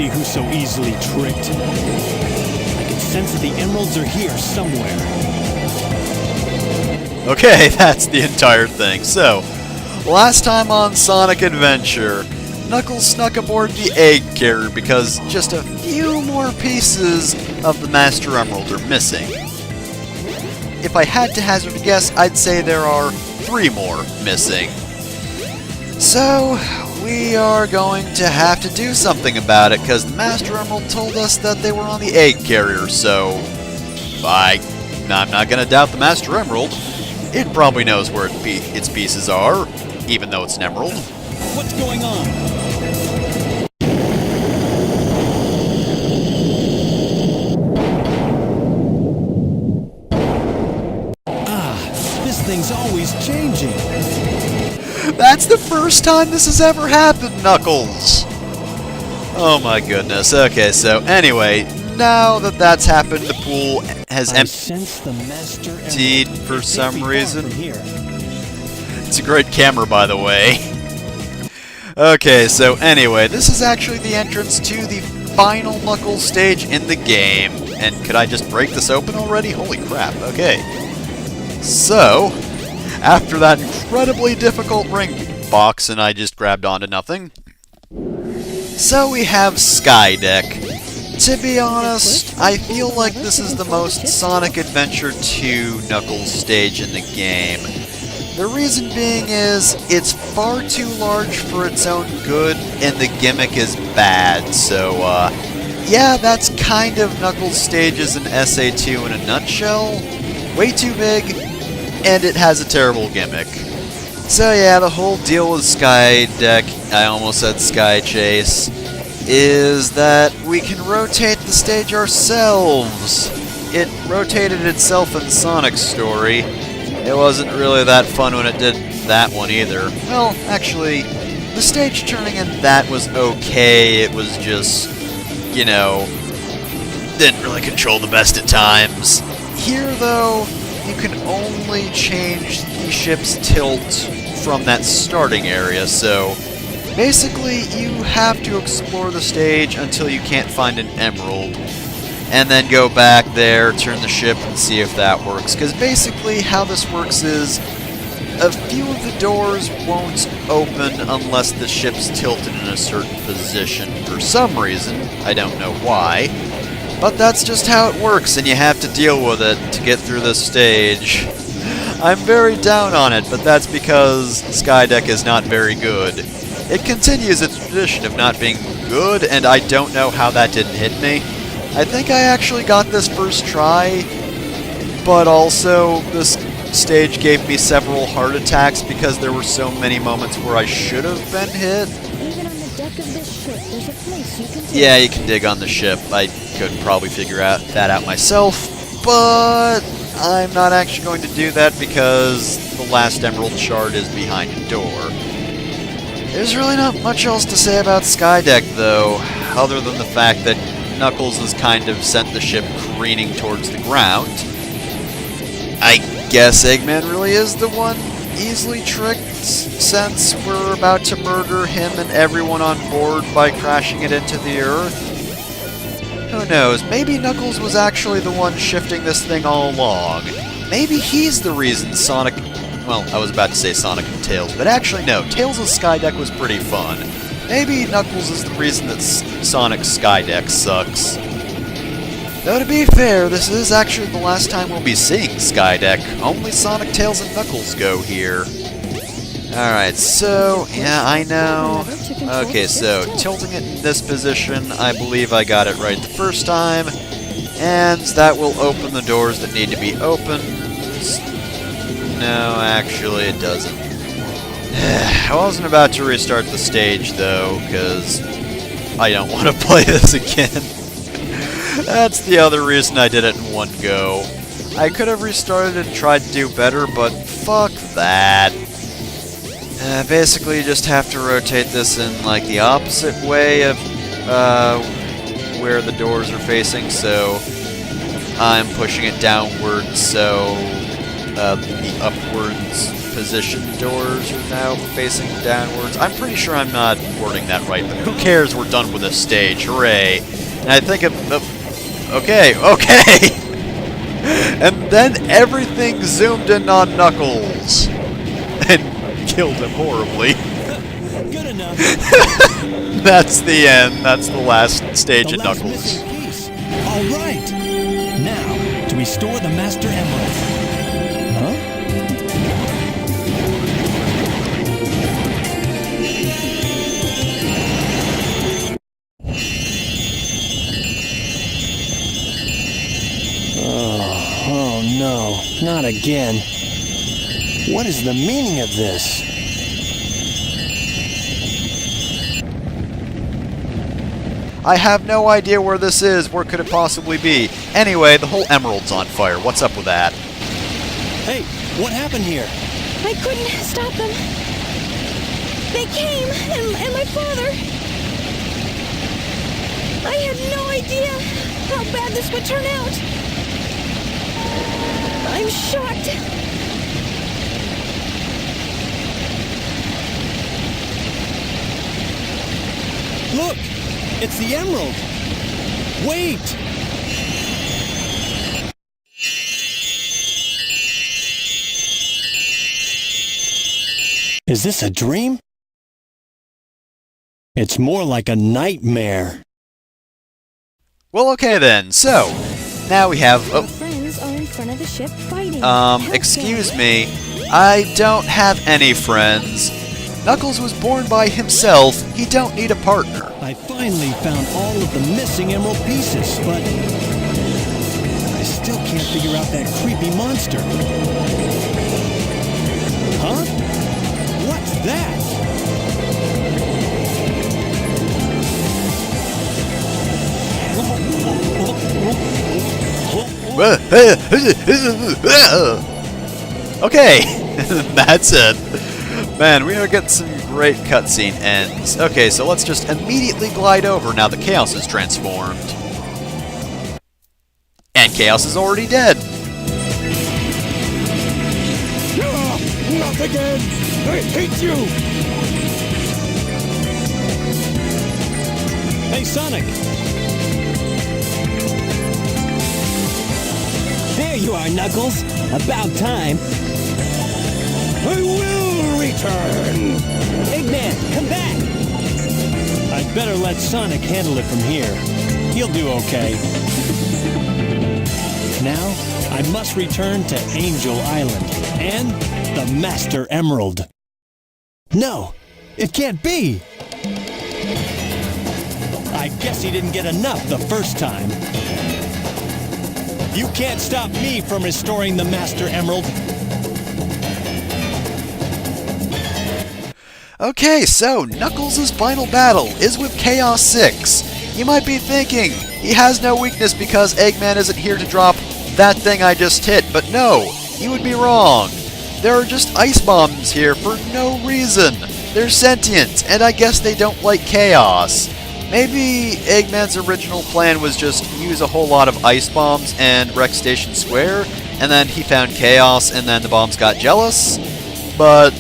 she who's so easily tricked. I can sense that the emeralds are here somewhere. Okay, that's the entire thing. So, last time on Sonic Adventure, Knuckles snuck aboard the egg carrier because just a few more pieces of the Master Emerald are missing. If I had to hazard a guess, I'd say there are 3 more missing. So, we are going to have to do something about it, because the Master Emerald told us that they were on the egg carrier, so I'm not going to doubt the Master Emerald. It probably knows where its pieces are, even though it's an emerald. What's going on? This thing's always changing. That's the first time this has ever happened, Knuckles! Oh my goodness. Okay, so anyway, now that that's happened, the pool has emptied for some reason. It's a great camera, by the way. Okay, so anyway, this is actually the entrance to the final Knuckles stage in the game. And could I just break this open already? Holy crap, okay. So, after that incredibly difficult ring box, and I just grabbed onto nothing. So we have Sky Deck. To be honest, I feel like this is the most Sonic Adventure 2 Knuckles stage in the game. The reason being is, it's far too large for its own good, and the gimmick is bad, so, yeah, that's kind of Knuckles' stage as an SA2 in a nutshell. Way too big, and it has a terrible gimmick. So yeah, the whole deal with Sky Deck, I almost said Sky Chase, is that we can rotate the stage ourselves. It rotated itself in Sonic's story. It wasn't really that fun when it did that one either. Well, actually, the stage turning in that was okay. It was just, you know, didn't really control the best at times. Here, though, you can only change the ship's tilt from that starting area, so basically you have to explore the stage until you can't find an emerald, and then go back there, turn the ship, and see if that works. Because basically how this works is, a few of the doors won't open unless the ship's tilted in a certain position for some reason. I don't know why. But that's just how it works, and you have to deal with it to get through this stage. I'm very down on it, but that's because Sky Deck is not very good. It continues its tradition of not being good, and I don't know how that didn't hit me. I think I actually got this first try, but also this stage gave me several heart attacks because there were so many moments where I should have been hit. Even on the deck of this ship, there's a place you can dig. Yeah, you can dig on the ship. I could probably figure that out myself, but I'm not actually going to do that because the last emerald shard is behind a door. There's really not much else to say about Sky Deck, though, other than the fact that Knuckles has kind of sent the ship careening towards the ground. I guess Eggman really is the one easily tricked, since we're about to murder him and everyone on board by crashing it into the Earth. Who knows, maybe Knuckles was actually the one shifting this thing all along. Maybe he's the reason Sonic... Well, I was about to say Sonic and Tails, but actually no, Tails' Sky Deck was pretty fun. Maybe Knuckles is the reason that Sonic's Sky Deck sucks. Though to be fair, this is actually the last time we'll be seeing Sky Deck. Only Sonic, Tails, and Knuckles go here. Alright, so, yeah, I know. Okay, so, tilting it in this position, I believe I got it right the first time. And that will open the doors that need to be opened. No, actually it doesn't. I wasn't about to restart the stage, though, because I don't want to play this again. That's the other reason I did it in one go. I could have restarted and tried to do better, but fuck that. Basically, you just have to rotate this in, like, the opposite way of where the doors are facing, so I'm pushing it downwards, so the upwards position doors are now facing downwards. I'm pretty sure I'm not wording that right, but who cares? We're done with this stage. Hooray. And I think okay. And then everything zoomed in on Knuckles. And killed him horribly. Good enough. That's the end. That's the last stage of Knuckles. Missing piece. All right. Now, to restore the Master Emerald. Huh? Oh no, not again. What is the meaning of this? I have no idea where this is. Where could it possibly be? Anyway, the whole emerald's on fire. What's up with that? Hey, what happened here? I couldn't stop them. They came, and my father. I had no idea how bad this would turn out. I'm shocked. Look! It's the emerald! Wait! Is this a dream? It's more like a nightmare. Well, okay then. So, now we have... Our friends are in front of the ship fighting. excuse me. I don't have any friends. Knuckles was born by himself. He don't need a partner. I finally found all of the missing emerald pieces, but I still can't figure out that creepy monster. Huh? What's that? Okay, that's it. Man, we are getting some great cutscene ends. Okay, so let's just immediately glide over now that Chaos is transformed. And Chaos is already dead. Not again! I hate you! Hey, Sonic! There you are, Knuckles! About time! I will return! Eggman, come back! I'd better let Sonic handle it from here. He'll do okay. Now, I must return to Angel Island and the Master Emerald. No, it can't be! I guess he didn't get enough the first time. You can't stop me from restoring the Master Emerald. Okay, so Knuckles' final battle is with Chaos 6. You might be thinking, he has no weakness because Eggman isn't here to drop that thing I just hit, but no, you would be wrong. There are just ice bombs here for no reason. They're sentient, and I guess they don't like chaos. Maybe Eggman's original plan was just use a whole lot of ice bombs and wreck Station Square, and then he found chaos, and then the bombs got jealous. But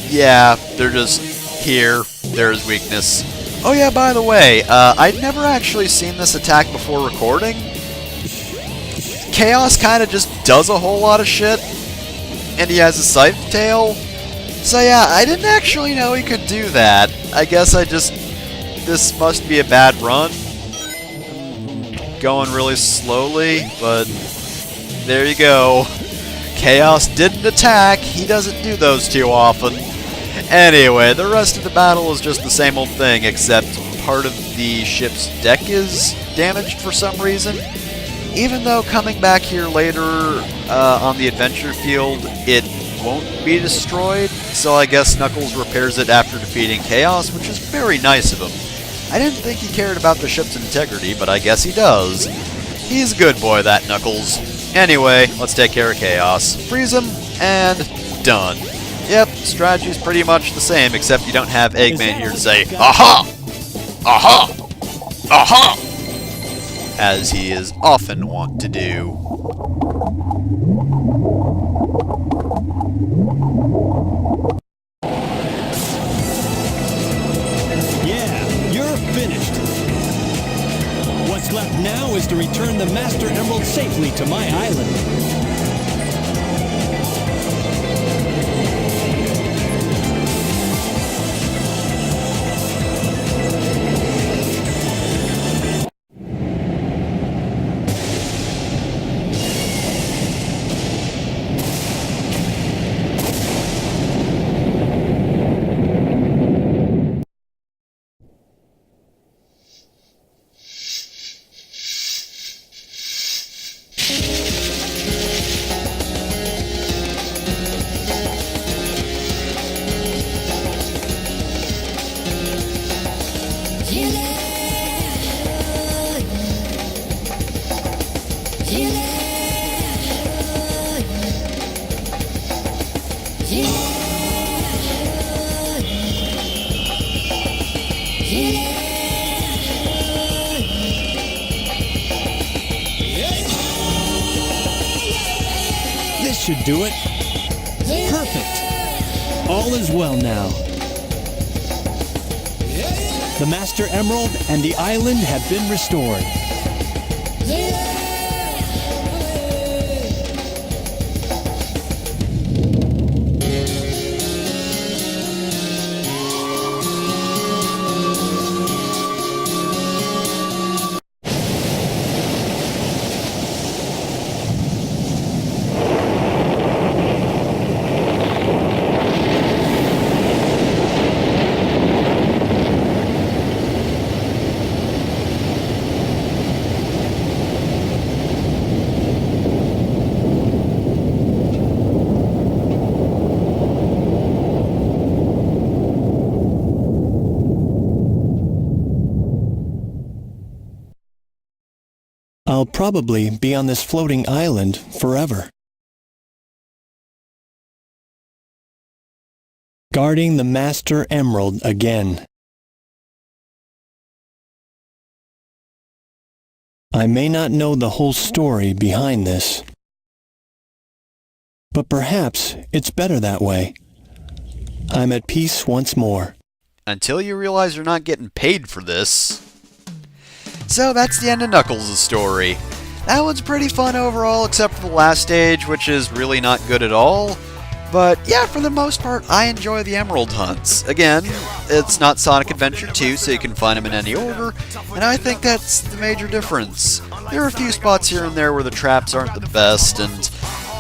yeah, they're just here. There's weakness. Oh yeah, by the way, I'd never actually seen this attack before recording. Chaos kind of just does a whole lot of shit, and he has a scythe tail. So yeah, I didn't actually know he could do that. I guess this must be a bad run. Going really slowly, but there you go. Chaos didn't attack. He doesn't do those too often. Anyway, the rest of the battle is just the same old thing, except part of the ship's deck is damaged for some reason. Even though coming back here later on the adventure field, it won't be destroyed, so I guess Knuckles repairs it after defeating Chaos, which is very nice of him. I didn't think he cared about the ship's integrity, but I guess he does. He's a good boy, that Knuckles. Anyway, let's take care of Chaos. Freeze him, and done. Yep, strategy's pretty much the same, except you don't have Eggman here to say, "Aha! Aha! Aha!" as he is often wont to do. Yeah, you're finished. What's left now is to return the Master Emerald safely to my island. This should do it. Perfect. All is well now. The Master Emerald and the island have been restored. I'll probably be on this floating island forever. Guarding the Master Emerald again. I may not know the whole story behind this, but perhaps it's better that way. I'm at peace once more. Until you realize you're not getting paid for this. So that's the end of Knuckles' story. That one's pretty fun overall, except for the last stage, which is really not good at all. But yeah, for the most part, I enjoy the Emerald hunts. Again, it's not Sonic Adventure 2, so you can find them in any order, and I think that's the major difference. There are a few spots here and there where the traps aren't the best, and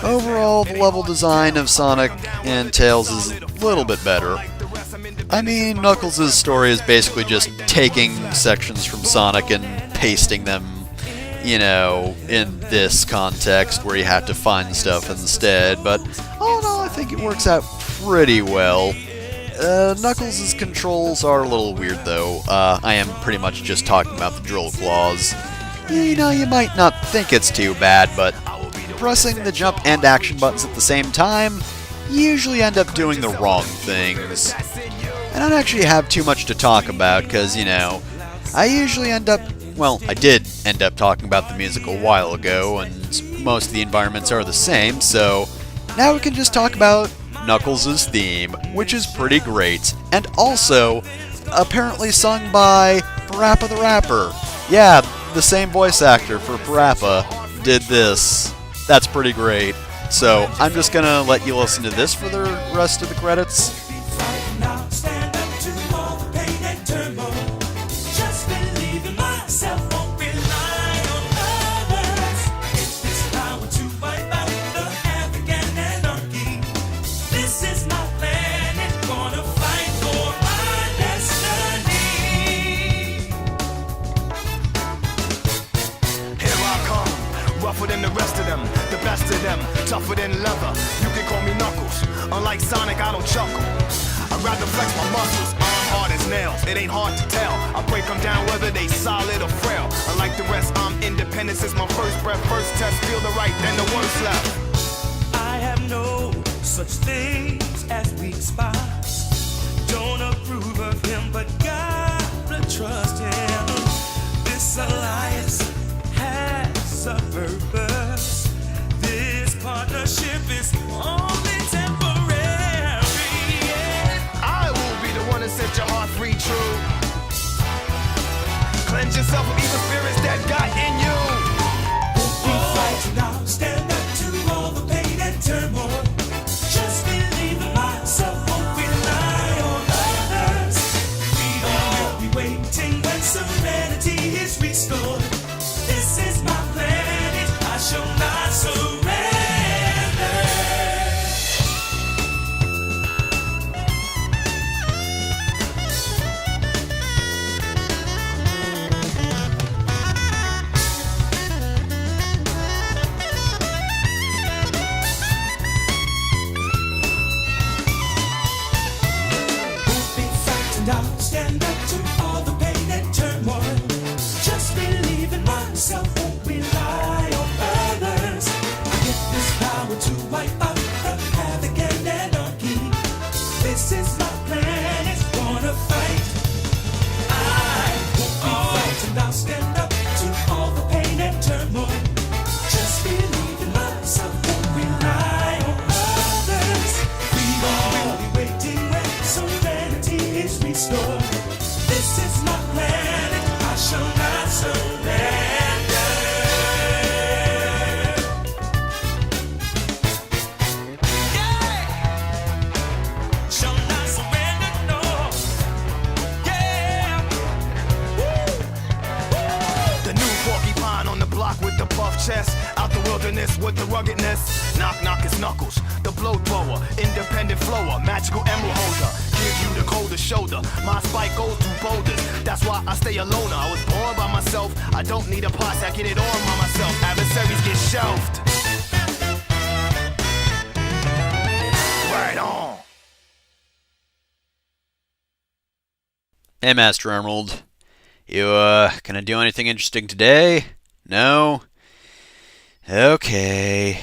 overall, the level design of Sonic and Tails is a little bit better. I mean, Knuckles' story is basically just taking sections from Sonic and pasting them, you know, in this context where you have to find stuff instead, but all in all, I think it works out pretty well. Knuckles' controls are a little weird though. I am pretty much just talking about the drill claws. You know, you might not think it's too bad, but pressing the jump and action buttons at the same time usually end up doing the wrong things. I don't actually have too much to talk about because, you know, I usually end up, well, I did end up talking about the music a while ago, and most of the environments are the same, so now we can just talk about Knuckles' theme, which is pretty great, and also apparently sung by Parappa the Rapper. Yeah, the same voice actor for Parappa did this. That's pretty great. So I'm just gonna let you listen to this for the rest of the credits. Than the rest of them, the best of them, tougher than leather. You can call me Knuckles. Unlike Sonic, I don't chuckle. I'd rather flex my muscles. I'm hard as nails. It ain't hard to tell. I break them down whether they solid or frail. Unlike the rest, I'm independent since my first breath. First test, feel the right, then the worst left. I have no such things as weak spots. Don't approve of him, but gotta trust him. This alliance yourself from evil spirits that got in you. Be fighting now, stand up to all the pain and turmoil. Just believe in myself, won't rely on others. Freedom will be waiting when serenity is restored. This is my planet, I shall not surrender. Stand up to all the pain and turmoil. Just believe in myself, won't rely on others. I get this power to wipe out the havoc and anarchy. This is my planet, wanna fight. I won't be frightened, I'll stand up to all the pain and turmoil. Just believe in myself, won't rely on others. Freedom will be waiting when serenity is restored. This is my planet, I shall not surrender. Yeah, shall not surrender, no. Yeah, The new porcupine on the block with the buff chest. Out the wilderness with the ruggedness. Knock knock is Knuckles, the blow thrower. Independent flower, magical emerald holder. Give you the coldest shoulder. My spike goes through boulders. That's why I stay alone. I was born by myself. I don't need a posse, I get it on by myself. Adversaries get shelved. Right on. Hey, Master Emerald. You, gonna do anything interesting today? No? Okay.